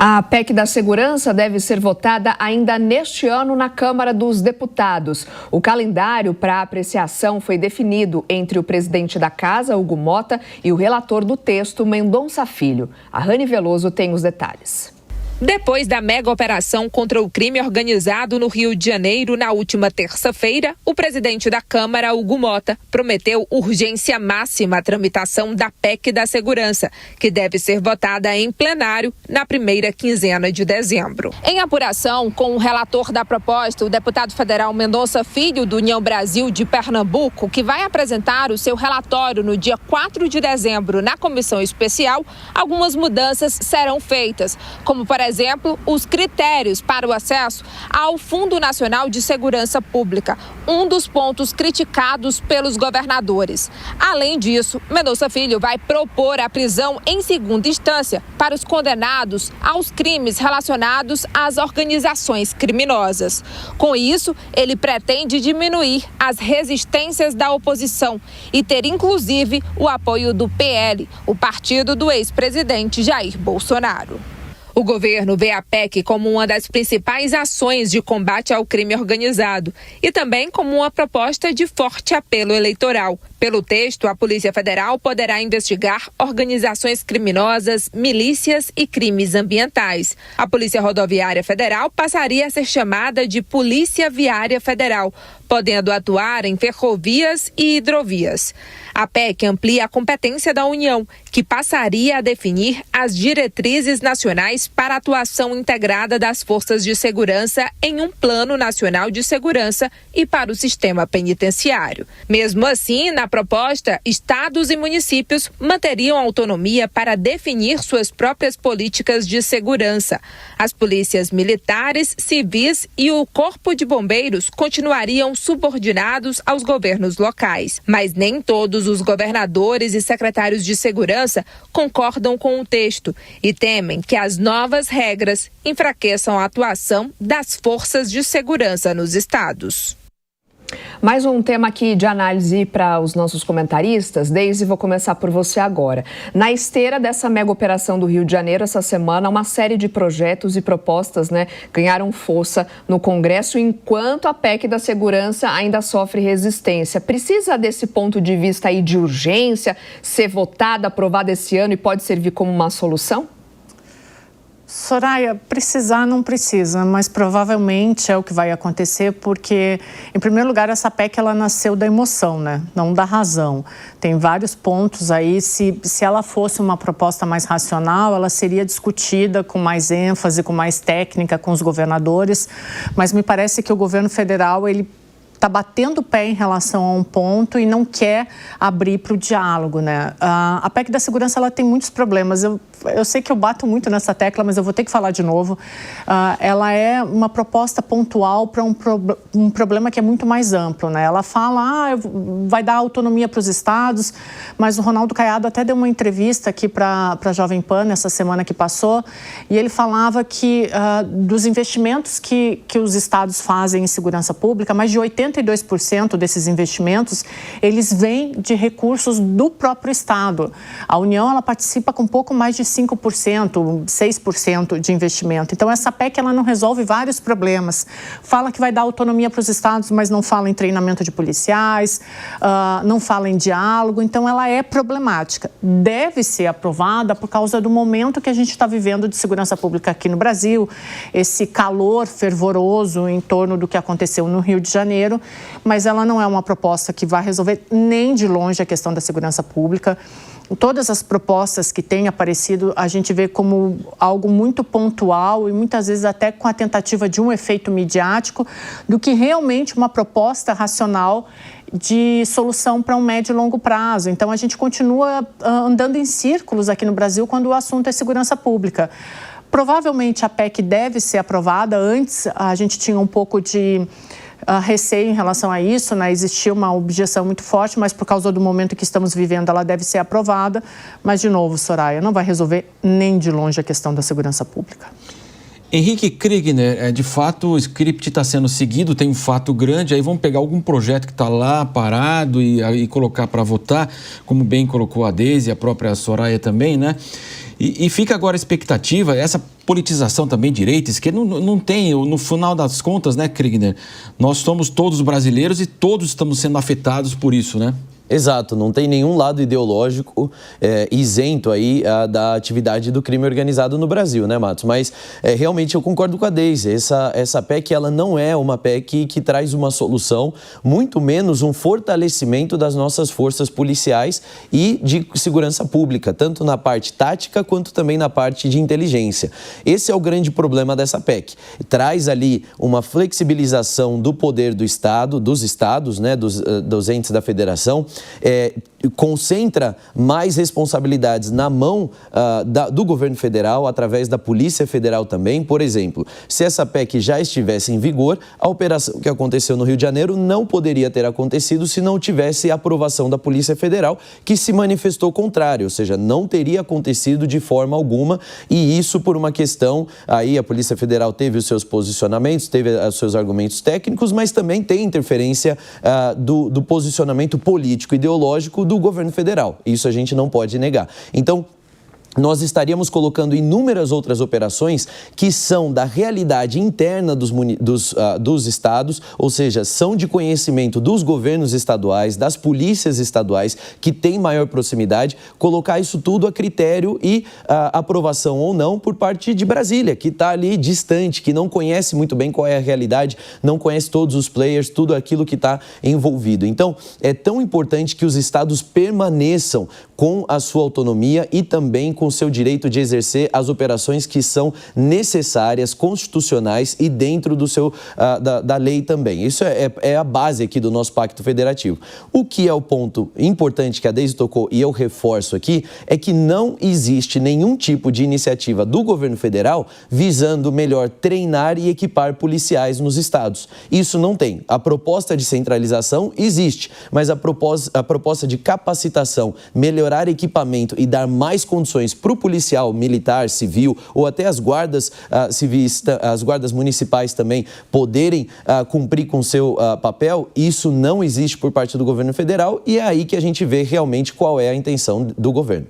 A PEC da Segurança deve ser votada ainda neste ano na Câmara dos Deputados. O calendário para apreciação foi definido entre o presidente da Casa, Hugo Mota, e o relator do texto, Mendonça Filho. A Rani Veloso tem os detalhes. Depois da mega operação contra o crime organizado no Rio de Janeiro na última terça-feira, o presidente da Câmara, Hugo Mota, prometeu urgência máxima à tramitação da PEC da Segurança, que deve ser votada em plenário na primeira quinzena de dezembro. Em apuração com o relator da proposta, o deputado federal Mendonça Filho, do União Brasil de Pernambuco, que vai apresentar o seu relatório no dia 4 de dezembro na comissão especial, algumas mudanças serão feitas, como, por exemplo, os critérios para o acesso ao Fundo Nacional de Segurança Pública, um dos pontos criticados pelos governadores. Além disso, Mendonça Filho vai propor a prisão em segunda instância para os condenados aos crimes relacionados às organizações criminosas. Com isso, ele pretende diminuir as resistências da oposição e ter, inclusive, o apoio do PL, o partido do ex-presidente Jair Bolsonaro. O governo vê a PEC como uma das principais ações de combate ao crime organizado e também como uma proposta de forte apelo eleitoral. Pelo texto, a Polícia Federal poderá investigar organizações criminosas, milícias e crimes ambientais. A Polícia Rodoviária Federal passaria a ser chamada de Polícia Viária Federal, podendo atuar em ferrovias e hidrovias. A PEC amplia a competência da União, que passaria a definir as diretrizes nacionais para a atuação integrada das forças de segurança em um Plano Nacional de Segurança e para o sistema penitenciário. Mesmo assim, na proposta, estados e municípios manteriam autonomia para definir suas próprias políticas de segurança. As polícias militares, civis e o Corpo de Bombeiros continuariam subordinados aos governos locais, mas nem todos os governadores e secretários de segurança concordam com o texto e temem que as novas regras enfraqueçam a atuação das forças de segurança nos estados. Mais um tema aqui de análise para os nossos comentaristas. Deise, vou começar por você agora. Na esteira dessa mega operação do Rio de Janeiro, essa semana, uma série de projetos e propostas, ganharam força no Congresso, enquanto a PEC da Segurança ainda sofre resistência. Precisa desse ponto de vista aí de urgência ser votada, aprovada esse ano e pode servir como uma solução? Soraya, precisar não precisa, mas provavelmente é o que vai acontecer porque, em primeiro lugar, essa PEC ela nasceu da emoção, não da razão. Tem vários pontos aí, se ela fosse uma proposta mais racional, ela seria discutida com mais ênfase, com mais técnica com os governadores, mas me parece que o governo federal, ele está batendo o pé em relação a um ponto e não quer abrir para o diálogo, A PEC da Segurança ela tem muitos problemas. Eu sei que eu bato muito nessa tecla, mas eu vou ter que falar de novo. Ela é uma proposta pontual para um problema que é muito mais amplo, Ela fala, vai dar autonomia para os estados, mas o Ronaldo Caiado até deu uma entrevista aqui para a Jovem Pan nessa semana que passou, e ele falava que dos investimentos que os estados fazem em segurança pública, mais de 82% desses investimentos, eles vêm de recursos do próprio estado. A União, ela participa com pouco mais de 5%, 6% de investimento. Então, essa PEC, ela não resolve vários problemas. Fala que vai dar autonomia para os estados, mas não fala em treinamento de policiais, não fala em diálogo. Então, ela é problemática. Deve ser aprovada por causa do momento que a gente está vivendo de segurança pública aqui no Brasil, esse calor fervoroso em torno do que aconteceu no Rio de Janeiro, mas ela não é uma proposta que vai resolver nem de longe a questão da segurança pública. Todas as propostas que têm aparecido, a gente vê como algo muito pontual e muitas vezes até com a tentativa de um efeito midiático, do que realmente uma proposta racional de solução para um médio e longo prazo. Então, a gente continua andando em círculos aqui no Brasil quando o assunto é segurança pública. Provavelmente a PEC deve ser aprovada. Antes, a gente tinha um pouco de receio em relação a isso, existia uma objeção muito forte, mas por causa do momento que estamos vivendo, ela deve ser aprovada. Mas, de novo, Soraya, não vai resolver nem de longe a questão da segurança pública. Henrique Kriegner, de fato o script está sendo seguido, tem um fato grande, aí vamos pegar algum projeto que está lá parado e colocar para votar, como bem colocou a Deise e a própria Soraya também, E fica agora a expectativa, essa politização também direita, esquerda, não tem, no final das contas, né, Kriegner? Nós somos todos brasileiros e todos estamos sendo afetados por isso, né? Exato, não tem nenhum lado ideológico isento aí da atividade do crime organizado no Brasil, né, Matos? Mas realmente eu concordo com a Deise, essa PEC ela não é uma PEC que traz uma solução, muito menos um fortalecimento das nossas forças policiais e de segurança pública, tanto na parte tática quanto também na parte de inteligência. Esse é o grande problema dessa PEC. Traz ali uma flexibilização do poder do Estado, dos estados, né, dos entes da federação, concentra mais responsabilidades na mão do governo federal, através da Polícia Federal também. Por exemplo, se essa PEC já estivesse em vigor, a operação que aconteceu no Rio de Janeiro não poderia ter acontecido se não tivesse a aprovação da Polícia Federal, que se manifestou contrário, ou seja, não teria acontecido de forma alguma, e isso por uma questão, aí a Polícia Federal teve os seus posicionamentos, teve os seus argumentos técnicos, mas também tem interferência do posicionamento político ideológico do governo federal. Isso a gente não pode negar. Então, nós estaríamos colocando inúmeras outras operações que são da realidade interna dos estados, ou seja, são de conhecimento dos governos estaduais, das polícias estaduais, que têm maior proximidade, colocar isso tudo a critério e aprovação ou não por parte de Brasília, que está ali distante, que não conhece muito bem qual é a realidade, não conhece todos os players, tudo aquilo que está envolvido. Então, é tão importante que os estados permaneçam com a sua autonomia e também com o seu direito de exercer as operações que são necessárias, constitucionais e dentro do seu, da lei também. Isso é a base aqui do nosso Pacto Federativo. O que é o ponto importante que a Deise tocou e eu reforço aqui, é que não existe nenhum tipo de iniciativa do governo federal visando melhor treinar e equipar policiais nos estados. Isso não tem. A proposta de centralização existe, mas a proposta de capacitação, melhorar equipamento e dar mais condições para o policial, militar, civil ou até as guardas civis, as guardas municipais também poderem cumprir com o seu papel, isso não existe por parte do governo federal e é aí que a gente vê realmente qual é a intenção do governo.